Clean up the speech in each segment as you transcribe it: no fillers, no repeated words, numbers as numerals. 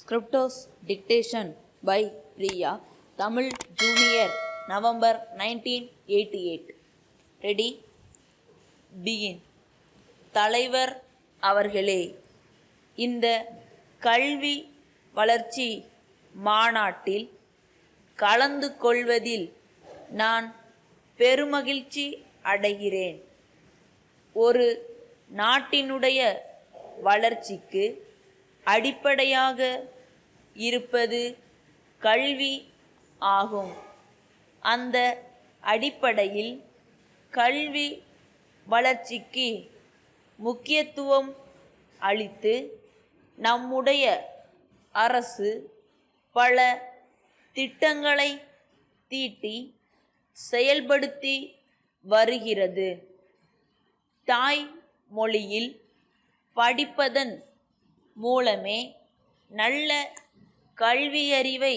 Scriptos Dictation by Priya, Tamil Junior, November 1988. Ready? Begin. தலைவர் அவர்களே, இந்த கல்வி வளர்ச்சி மாநாட்டில் கலந்து கொள்வதில் நான் பெருமகிழ்ச்சி அடைகிறேன். ஒரு நாட்டினுடைய வளர்ச்சிக்கு அடிப்படையாக இருப்பது கல்வி ஆகும். அந்த அடிப்படையில் கல்வி வளர்ச்சிக்கு முக்கியத்துவம் அளித்து நம்முடைய அரசு பல திட்டங்களை தீட்டி செயல்படுத்தி வருகிறது. தாய் மொழியில் படிப்பதன் மூலமே நல்ல கல்வியறிவை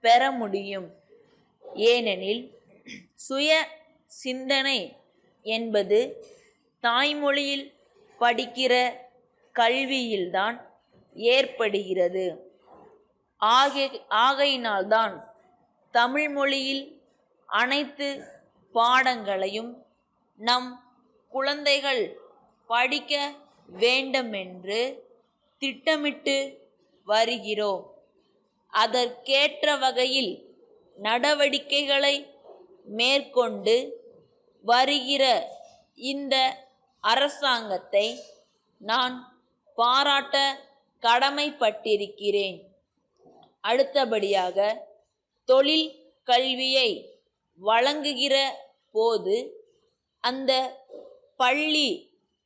பெற முடியும். ஏனெனில் சுய சிந்தனை என்பது தாய்மொழியில் படிக்கிற கல்வியில்தான் ஏற்படுகிறது. ஆகையினால்தான் தமிழ் மொழியில் அனைத்து பாடங்களையும் நம் குழந்தைகள் படிக்க வேண்டுமென்று திட்டமிட்டு வருகிறோம். அதற்கேற்ற வகையில் நடவடிக்கைகளை மேற்கொண்டு வருகிற இந்த அரசாங்கத்தை நான் பாராட்ட கடமைப்பட்டிருக்கிறேன். அடுத்தபடியாக தொழில் கல்வியை வழங்குகிற போது அந்த பள்ளி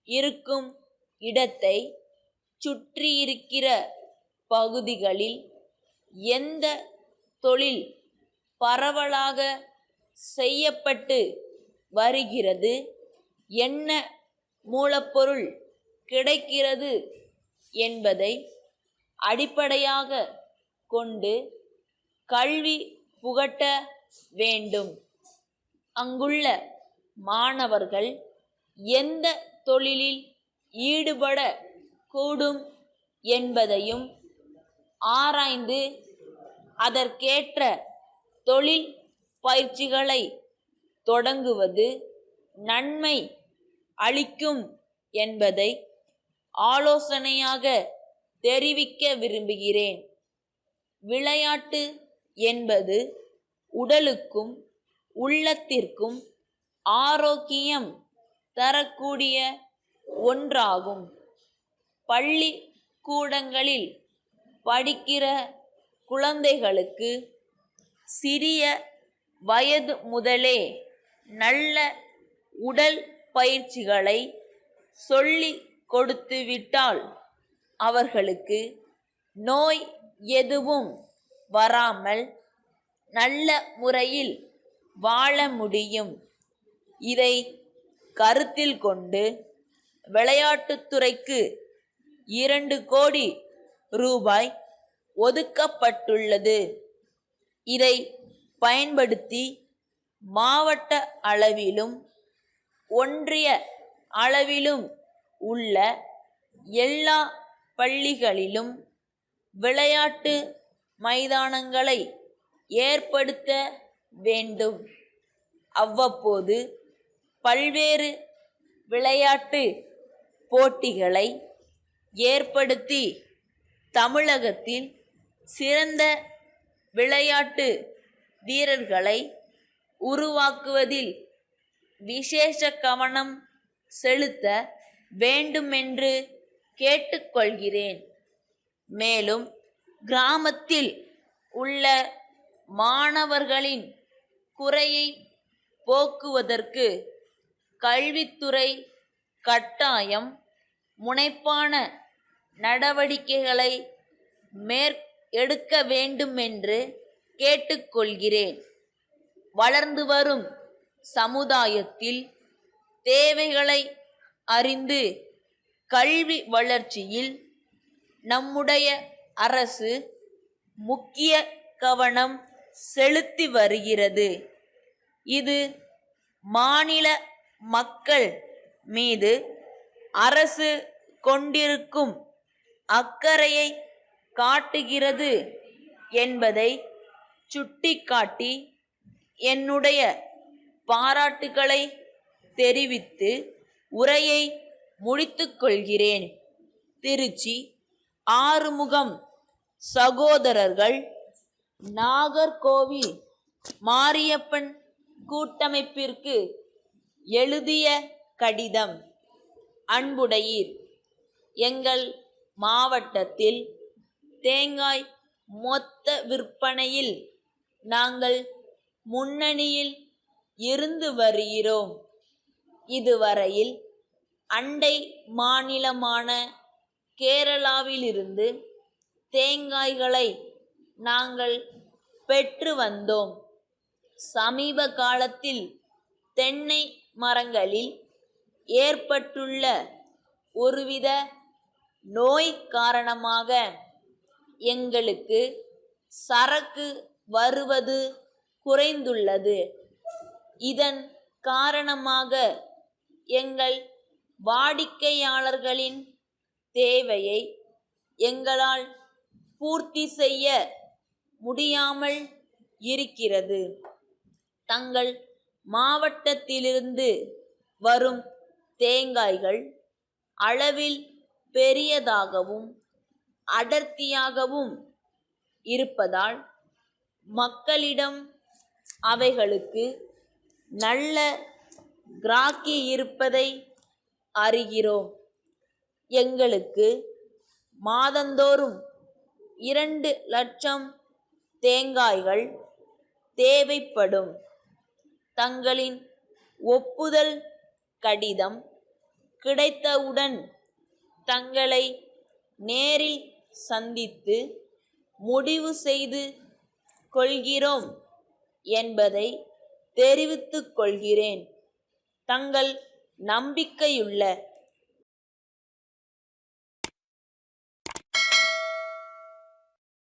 இருக்கும் இடத்தை சுற்றியிருக்கிற பகுதிகளில் எந்த தொழில் பரவலாக செய்யப்பட்டு வருகிறது, என்ன மூலப்பொருள் கிடைக்கிறது என்பதை அடிப்படையாக கொண்டு கல்வி புகட்ட வேண்டும். அங்குள்ள மாணவர்கள் எந்த தொழிலில் ஈடுபட கூடும் என்பதையும் ஆராய்ந்து அதற்கேற்ற தொழில் பயிற்சிகளை தொடங்குவது நன்மை அளிக்கும் என்பதை ஆலோசனையாக தெரிவிக்க விரும்புகிறேன். விளையாட்டு என்பது உடலுக்கும் உள்ளத்திற்கும் ஆரோக்கியம் தரக்கூடிய ஒன்றாகும். பள்ளி கூடங்களில் படிக்கிற குழந்தைகளுக்கு சிறிய வயது முதலே நல்ல உடல் பயிற்சிகளை சொல்லி கொடுத்துவிட்டால் அவர்களுக்கு நோய் எதுவும் வராமல் நல்ல முறையில் வாழ முடியும். இதை கருத்தில் கொண்டு விளையாட்டுத்துறைக்கு 2 கோடி ரூபாய் ஒதுக்கப்பட்டுள்ளது. இதை பயன்படுத்தி மாவட்ட அளவிலும் ஒன்றிய அளவிலும் உள்ள எல்லா பள்ளிகளிலும் விளையாட்டு மைதானங்களை ஏற்படுத்த வேண்டும். அவ்வப்போது பல்வேறு விளையாட்டு போட்டிகளை ஏற்படுத்தி தமிழகத்தில் சிறந்த விளையாட்டு வீரர்களை உருவாக்குவதில் விசேஷ கவனம் செலுத்த வேண்டுமென்று கேட்டுக்கொள்கிறேன். மேலும் கிராமத்தில் உள்ள மாணவர்களின் குறையை போக்குவதற்கு கல்வித்துறை கட்டாயம் முனைப்பான நடவடிக்கைகளை எடுக்க வேண்டுமென்று கேட்டுக்கொள்கிறேன். வளர்ந்து வரும் சமுதாயத்தில் தேவைகளை அறிந்து கல்வி வளர்ச்சியில் நம்முடைய அரசு முக்கிய கவனம் செலுத்தி வருகிறது. இது மாநில மக்கள் மீது அரசு கொண்டிருக்கும் அக்கறையை காட்டுகிறது என்பதை சுட்டிக்காட்டி என்னுடைய பாராட்டுகளை தெரிவித்து உரையை முடித்துக்கொள்கிறேன். திருச்சி ஆறுமுகம் சகோதரர்கள், நாகர்கோவில் மாரியப்பன் கூட்டமைப்பிற்கு எழுதிய கடிதம். அன்புடையீர், எங்கள் மாவட்டத்தில் தேங்காய் மொத்த விற்பனையில் நாங்கள் முன்னணியில் இருந்து வருகிறோம். இதுவரையில் அண்டை மாநிலமான கேரளாவிலிருந்து தேங்காய்களை நாங்கள் பெற்று வந்தோம். சமீப காலத்தில் தென்னை மரங்களில் ஏற்பட்டுள்ள ஒருவித நோய் காரணமாக எங்களுக்கு சரக்கு வருவது குறைந்துள்ளது. இதன் காரணமாக எங்கள் வாடிக்கையாளர்களின் தேவையை எங்களால் பூர்த்தி செய்ய முடியாமல் இருக்கிறது. தங்கள் மாவட்டத்திலிருந்து வரும் தேங்காய்கள் அளவில் பெரியதாகவும் அடர்த்தியாகவும் இருப்பதால் மக்களிடம் அவைகளுக்கு நல்ல கிராக்கி இருப்பதை அறிகிறோம். எங்களுக்கு மாதந்தோறும் 2 லட்சம் தேங்காய்கள் தேவைப்படும். தங்களின் ஒப்புதல் கடிதம் கிடைத்தவுடன் தங்களை நேரில் சந்தித்து முடிவு செய்து கொள்கிறோம் என்பதை தெரிவித்துக் கொள்கிறேன். தங்கள் நம்பிக்கையுள்ள